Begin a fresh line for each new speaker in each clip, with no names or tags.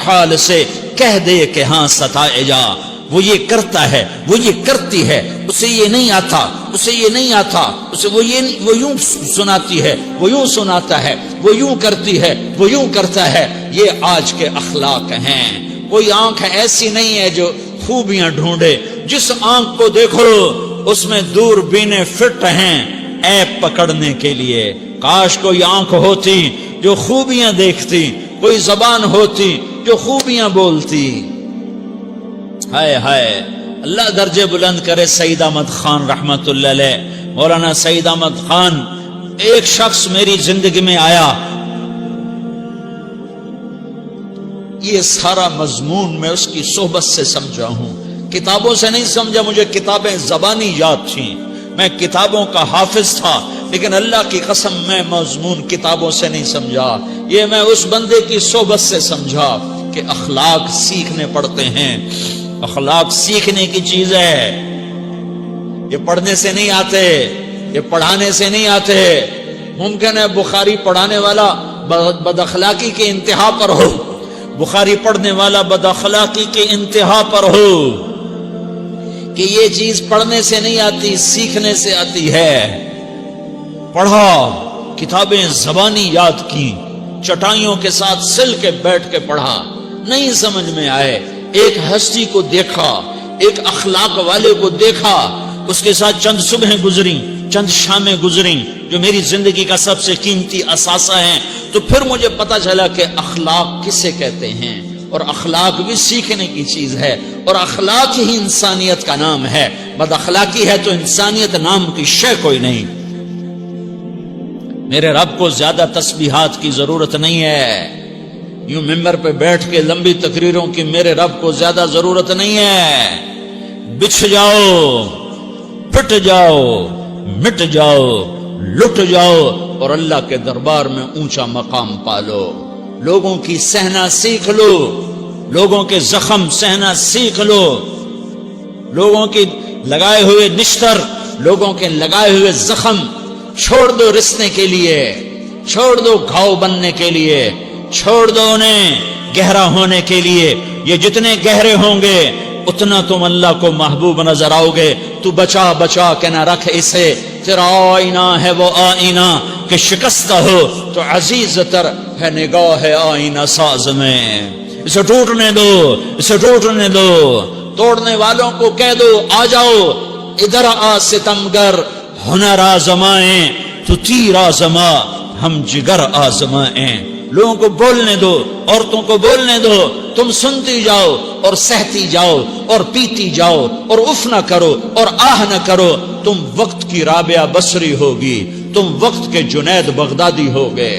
حال سے کہہ دے کہ ہاں ستائے جا، وہ یہ کرتا ہے، وہ یہ کرتی ہے، اسے یہ نہیں آتا، اسے یہ نہیں آتا، اسے وہ یوں سناتی ہے، وہ یوں سناتا ہے، وہ یوں کرتی ہے، وہ یوں کرتا ہے۔ یہ آج کے اخلاق ہیں۔ کوئی آنکھ ایسی نہیں ہے جو خوبیاں ڈھونڈے، جس آنکھ کو دیکھو اس میں دوربینیں فٹ ہیں عیب پکڑنے کے لیے۔ کاش کوئی آنکھ ہوتی جو خوبیاں دیکھتی، کوئی زبان ہوتی جو خوبیاں بولتی۔ ہائے ہائے، اللہ درجے بلند کرے سعید احمد خان رحمت اللہ علیہ۔ مولانا سعید احمد خان، ایک شخص میری زندگی میں آیا، یہ سارا مضمون میں اس کی صحبت سے سمجھا ہوں، کتابوں سے نہیں سمجھا۔ مجھے کتابیں زبانی یاد تھیں، میں کتابوں کا حافظ تھا، لیکن اللہ کی قسم میں مضمون کتابوں سے نہیں سمجھا۔ یہ میں اس بندے کی صحبت سے سمجھا کہ اخلاق سیکھنے پڑتے ہیں۔ اخلاق سیکھنے کی چیز ہے، یہ پڑھنے سے نہیں آتے، یہ پڑھانے سے نہیں آتے۔ ممکن ہے بخاری پڑھانے والا بد اخلاقی کے انتہا پر ہو، بخاری پڑھنے والا بد اخلاقی کے انتہا پر ہو، کہ یہ چیز پڑھنے سے نہیں آتی، سیکھنے سے آتی ہے۔ پڑھا، کتابیں زبانی یاد کی، چٹائیوں کے ساتھ سل کے بیٹھ کے پڑھا، نہیں سمجھ میں آئے، ایک ہستی کو دیکھا، ایک اخلاق والے کو دیکھا، اس کے ساتھ چند صبحیں گزری، چند شامیں گزریں جو میری زندگی کا سب سے قیمتی اثاثہ ہیں، تو پھر مجھے پتا چلا کہ اخلاق کسے کہتے ہیں، اور اخلاق بھی سیکھنے کی چیز ہے، اور اخلاق ہی انسانیت کا نام ہے۔ بد اخلاقی ہے تو انسانیت نام کی شے کوئی نہیں۔ میرے رب کو زیادہ تسبیحات کی ضرورت نہیں ہے، یوں ممبر پہ بیٹھ کے لمبی تقریروں کی میرے رب کو زیادہ ضرورت نہیں ہے۔ بچھ جاؤ، پٹ جاؤ، مٹ جاؤ، لٹ جاؤ، اور اللہ کے دربار میں اونچا مقام پالو۔ لوگوں کی سہنا سیکھ لو، لوگوں کے زخم سہنا سیکھ لو، لوگوں کی لگائے ہوئے نشتر، لوگوں کے لگائے ہوئے زخم چھوڑ دو رسنے کے لیے، چھوڑ دو گھاؤ بننے کے لیے، چھوڑ دو انہیں گہرا ہونے کے لیے۔ یہ جتنے گہرے ہوں گے اتنا تم اللہ کو محبوب نظر آؤ گے۔ تو بچا بچا کے نہ رکھ اسے، تیرا آئینہ ہے وہ آئینہ کہ شکستہ ہو تو عزیز تر ہے نگاہ آئینہ ساز میں۔ اسے ٹوٹنے دو، اسے ٹوٹنے دو، توڑنے والوں کو کہہ دو آ جاؤ ادھر آ ستمگر، ہنر آزمائیں تو تیر آزما، ہم جگر آزمائیں۔ لوگوں کو بولنے دو، عورتوں کو بولنے دو، تم سنتی جاؤ اور سہتی جاؤ اور پیتی جاؤ اور اف نہ کرو اور آہ نہ کرو۔ تم وقت کی رابعہ بصری ہوگی، تم وقت کے جنید بغدادی ہوگے۔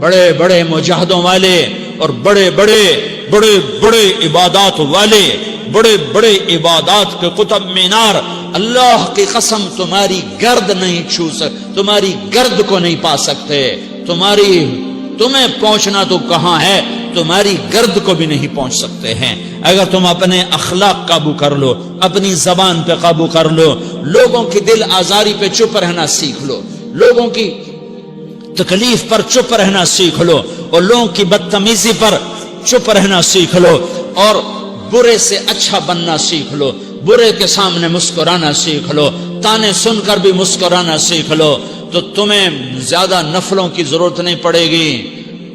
بڑے بڑے مجاہدوں والے اور بڑے بڑے بڑے بڑے عبادات والے، بڑے بڑے عبادات کے قطب مینار، اللہ کی قسم تمہاری گرد نہیں چھو سکتے، تمہاری گرد کو نہیں پا سکتے۔ تمہیں پہنچنا تو کہاں ہے، تمہاری گرد کو بھی نہیں پہنچ سکتے ہیں۔ اگر تم اپنے اخلاق قابو کر لو، اپنی زبان پہ قابو کر لو، لوگوں کی دل آزاری پہ چپ رہنا سیکھ لو، لوگوں کی تکلیف پر چپ رہنا سیکھ لو، اور لوگوں کی بدتمیزی پر چپ رہنا سیکھ لو، اور برے سے اچھا بننا سیکھ لو، برے کے سامنے مسکرانا سیکھ لو، تانے سن کر بھی مسکرانا سیکھ لو، تو تمہیں زیادہ نفلوں کی ضرورت نہیں پڑے گی،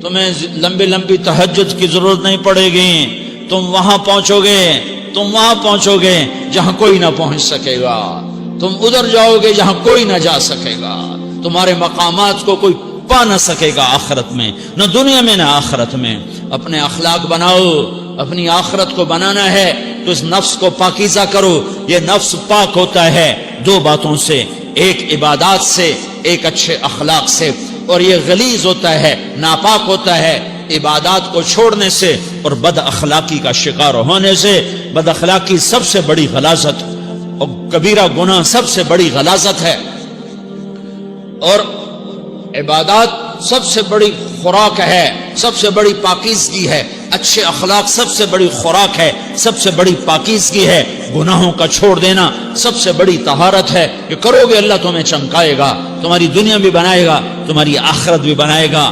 تمہیں لمبی لمبی تہجد کی ضرورت نہیں پڑے گی۔ تم وہاں پہنچو گے جہاں کوئی نہ پہنچ سکے گا، تم ادھر جاؤ گے جہاں کوئی نہ جا سکے گا، تمہارے مقامات کو کوئی پا نہ سکے گا آخرت میں، نہ دنیا میں نہ آخرت میں۔ اپنے اخلاق بناؤ، اپنی آخرت کو بنانا ہے تو اس نفس کو پاکیزہ کرو۔ یہ نفس پاک ہوتا ہے دو باتوں سے، ایک عبادات سے، ایک اچھے اخلاق سے، اور یہ غلیظ ہوتا ہے، ناپاک ہوتا ہے عبادات کو چھوڑنے سے اور بد اخلاقی کا شکار ہونے سے۔ بد اخلاقی سب سے بڑی غلاظت اور کبیرہ گناہ سب سے بڑی غلاظت ہے، اور عبادات سب سے بڑی خوراک ہے، سب سے بڑی پاکیزگی ہے۔ اچھے اخلاق سب سے بڑی خوراک ہے، سب سے بڑی پاکیزگی ہے۔ گناہوں کا چھوڑ دینا سب سے بڑی طہارت ہے۔ یہ کرو گے اللہ تمہیں چمکائے گا، تمہاری دنیا بھی بنائے گا، تمہاری آخرت بھی بنائے گا۔